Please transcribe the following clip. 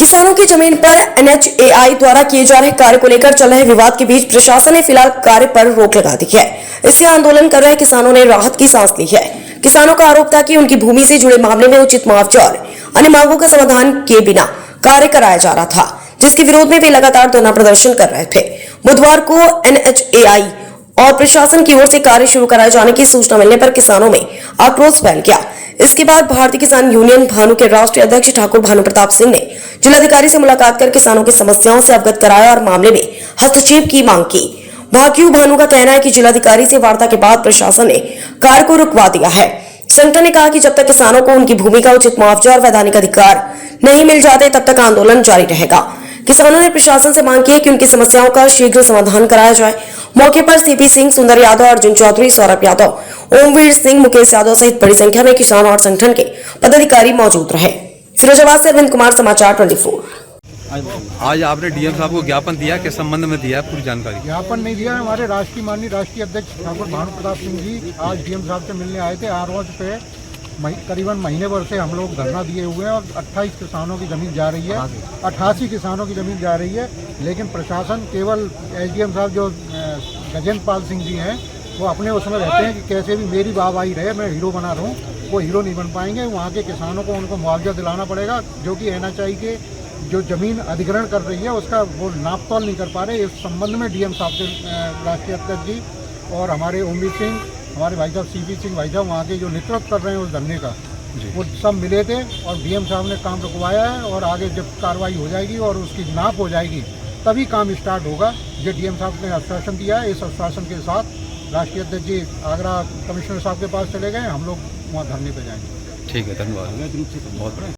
किसानों की जमीन पर NHAI द्वारा किए जा रहे कार्य को लेकर चल रहे विवाद के बीच प्रशासन ने फिलहाल कार्य पर रोक लगा दी है। इससे आंदोलन कर रहे किसानों ने राहत की सांस ली है। किसानों का आरोप था कि उनकी भूमि से जुड़े मामले में उचित मुआवजा और अन्य मांगों का समाधान किए बिना कार्य कराया जा रहा था, जिसके विरोध में वे लगातार धरना प्रदर्शन कर रहे थे। बुधवार को NHAI और प्रशासन की ओर से कार्य शुरू कराए जाने की सूचना मिलने पर किसानों में आक्रोश फैल गया। इसके बाद भारतीय किसान यूनियन भानु के राष्ट्रीय अध्यक्ष ठाकुर भानु प्रताप सिंह ने जिलाधिकारी से मुलाकात कर किसानों की समस्याओं से अवगत कराया और मामले में हस्तक्षेप की मांग की। भाक्यू भानु का कहना है कि जिलाधिकारी से वार्ता के बाद प्रशासन ने कार्य को रुकवा दिया है। संगठन ने कहा कि जब तक किसानों को उनकी भूमि का उचित मुआवजा और वैधानिक अधिकार नहीं मिल जाते तब तक आंदोलन जारी रहेगा। किसानों ने प्रशासन से मांग की है कि उनकी समस्याओं का शीघ्र समाधान कराया जाए। मौके पर CP सिंह, सुंदर यादव, अर्जुन चौधरी, सौरभ यादव, ओमवीर सिंह, मुकेश यादव सहित बड़ी संख्या में किसान और संगठन के पदाधिकारी मौजूद रहे। फिरोजाबाद से अरविंद कुमार, समाचार 24। आज आपने DM साहब को ज्ञापन दिया, किस संबंध में दिया है पूरी जानकारी? ज्ञापन नहीं दिया। हमारे माननीय राष्ट्रीय अध्यक्ष ठाकुर भानु प्रताप सिंह जी आज DM साहब से मिलने आए थे। आरोज पे करीबन महीने भर से हम लोग धरना दिए हुए हैं और 28 किसानों की ज़मीन जा रही है, 88 किसानों की ज़मीन जा रही है। लेकिन प्रशासन केवल SDM साहब जो गजेंद्र पाल सिंह जी हैं वो अपने उसमें रहते हैं कि कैसे भी मेरी वाहवाही रहे, मैं हीरो बना रहा हूँ। वो हीरो नहीं बन पाएंगे। वहाँ के किसानों को उनको मुआवजा दिलाना पड़ेगा, जो कि NHAI के जो ज़मीन अधिग्रहण कर रही है उसका वो नाप तोल नहीं कर पा रहे। इस संबंध में DM साहब से राष्ट्रीय अध्यक्ष जी और हमारे ओमवीर सिंह, हमारे भाई साहब CP सिंह भाई साहब वहाँ के जो नेतृत्व कर रहे हैं उस धरने का, वो सब मिले थे और DM साहब ने काम रुकवाया है। और आगे जब कार्रवाई हो जाएगी और उसकी नाप हो जाएगी तभी काम स्टार्ट होगा। जो DM साहब ने आश्वासन दिया है, इस आश्वासन के साथ राष्ट्रीय अध्यक्ष जी आगरा कमिश्नर साहब के पास चले गए। हम लोग वहाँ धरने पर जाएंगे। ठीक है, धन्यवाद।